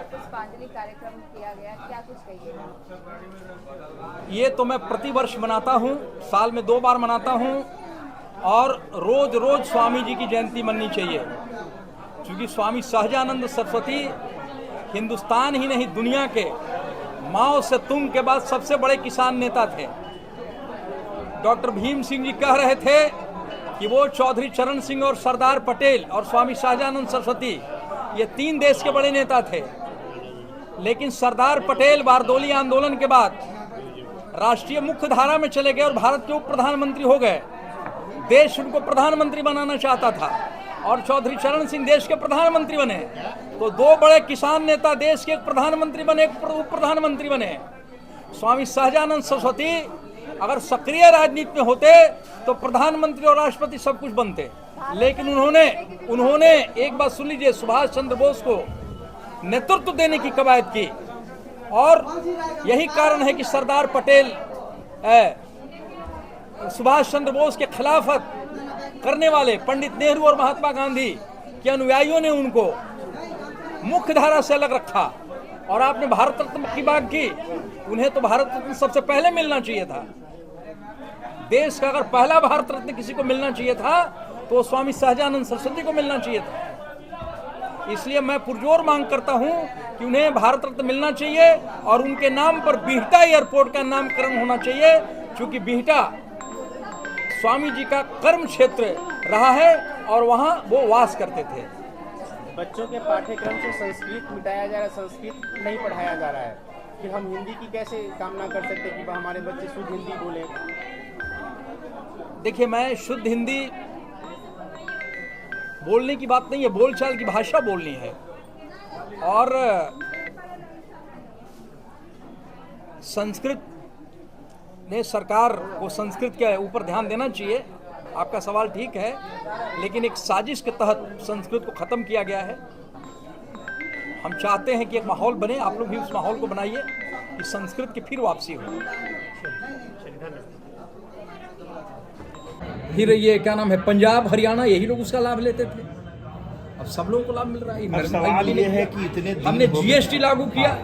पुष्पांजलि कार्यक्रम किया गया, क्या कुछ कहिएगा? ये तो मैं प्रतिवर्ष मनाता हूँ, साल में 2 बार मनाता हूँ और रोज रोज स्वामी जी की जयंती मननी चाहिए, क्योंकि स्वामी सहजानंद सरस्वती हिंदुस्तान ही नहीं दुनिया के माओ से तुंग के बाद सबसे बड़े किसान नेता थे। डॉक्टर भीम सिंह जी कह रहे थे कि वो चौधरी चरण सिंह और सरदार पटेल और स्वामी सहजानंद सरस्वती ये 3 देश के बड़े नेता थे, लेकिन सरदार पटेल बारदोली आंदोलन के बाद राष्ट्रीय मुख्य धारा में चले गए और भारत के उप प्रधानमंत्री हो गए। देश उनको प्रधानमंत्री बनाना चाहता था और चौधरी चरण सिंह देश के प्रधानमंत्री बने, तो 2 बड़े किसान नेता देश के एक प्रधानमंत्री बने, एक उप प्रधानमंत्री बने। स्वामी सहजानंद सरस्वती अगर सक्रिय राजनीति में होते तो प्रधानमंत्री और राष्ट्रपति सब कुछ बनते, लेकिन उन्होंने एक बात सुन लीजिए, सुभाष चंद्र बोस को नेतृत्व देने की कवायद की, और यही कारण है कि सरदार पटेल सुभाष चंद्र बोस के खिलाफत करने वाले पंडित नेहरू और महात्मा गांधी के अनुयायियों ने उनको मुख्य धारा से अलग रखा। और आपने भारत रत्न की बात की, उन्हें तो भारत रत्न सबसे पहले मिलना चाहिए था। देश का अगर पहला भारत रत्न किसी को मिलना चाहिए था तो स्वामी सहजानंद सरस्वती को मिलना चाहिए था। इसलिए मैं पुरजोर मांग करता हूं कि उन्हें भारत रत्न मिलना चाहिए और उनके नाम पर बिहटा एयरपोर्ट का नामकरण होना चाहिए, क्योंकि बिहटा स्वामी जी का कर्म क्षेत्र रहा है और वहां वो वास करते थे। बच्चों के पाठ्यक्रम से संस्कृत मिटाया जा रहा है, संस्कृत नहीं पढ़ाया जा रहा है, फिर हम हिंदी की कैसे कामना कर सकते हैं कि हमारे बच्चे शुद्ध हिंदी बोले? देखिए, मैं शुद्ध हिंदी बोलने की बात नहीं है, बोलचाल की भाषा बोलनी है। और संस्कृत ने सरकार को संस्कृत के ऊपर ध्यान देना चाहिए, आपका सवाल ठीक है, लेकिन एक साजिश के तहत संस्कृत को खत्म किया गया है। हम चाहते हैं कि एक माहौल बने, आप लोग भी उस माहौल को बनाइए कि संस्कृत की फिर वापसी हो। फिर ये क्या नाम है, पंजाब हरियाणा, यही लोग उसका लाभ लेते थे, अब सब लोगों को लाभ मिल रहा है। सवाल ये है कि इतने हमने जीएसटी लागू किया,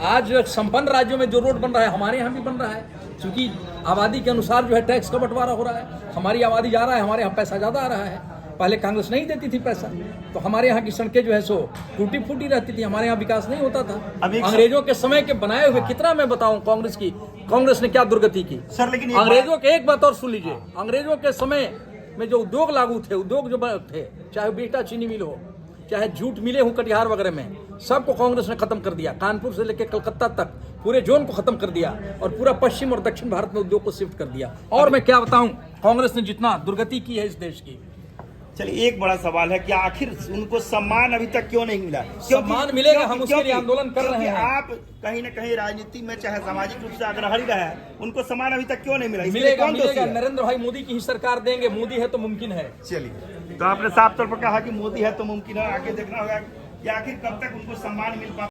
आज संपन्न राज्यों में जो रोड बन रहा है हमारे यहाँ भी बन रहा है, क्योंकि आबादी के अनुसार जो है टैक्स का बंटवारा हो रहा है। हमारी आबादी जा रहा है, हमारे यहाँ पैसा ज़्यादा आ रहा है। पहले कांग्रेस नहीं देती थी पैसा, तो हमारे यहाँ की सड़कें जो है सो टूटी फूटी रहती थी, हमारे यहाँ विकास नहीं होता था। अंग्रेजों के समय के बनाए हुए कितना मैं बताऊं कांग्रेस ने क्या दुर्गति की सर। लेकिन अंग्रेजों के एक बात और सुन लीजिए, अंग्रेजों के समय में जो उद्योग लागू थे, उद्योग जो थे, चाहे बिहटा चीनी मिल हो, चाहे जूट मिले हो कटिहार वगैरह में, सबको कांग्रेस ने खत्म कर दिया। कानपुर से लेकर कलकत्ता तक पूरे जोन को खत्म कर दिया और पूरा पश्चिम और दक्षिण भारत में उद्योग को शिफ्ट कर दिया। और मैं क्या बताऊं, कांग्रेस ने जितना दुर्गति की है इस देश की। चलिए, एक बड़ा सवाल है कि आखिर उनको सम्मान अभी तक क्यों नहीं मिला? सम्मान मिलेगा, हम उसके लिए आंदोलन कर रहे हैं। आप कहीं न कहीं राजनीति में चाहे सामाजिक रूप से अग्रणी रहा है, उनको सम्मान अभी तक क्यों नहीं मिला? मिलेगा। नरेंद्र भाई मोदी की ही सरकार देंगे, मोदी है तो मुमकिन है। चलिए, तो आपने साफ तौर पर कहा कि मोदी है तो मुमकिन है, आगे देखना होगा कि आखिर कब तक उनको सम्मान मिल पाता है।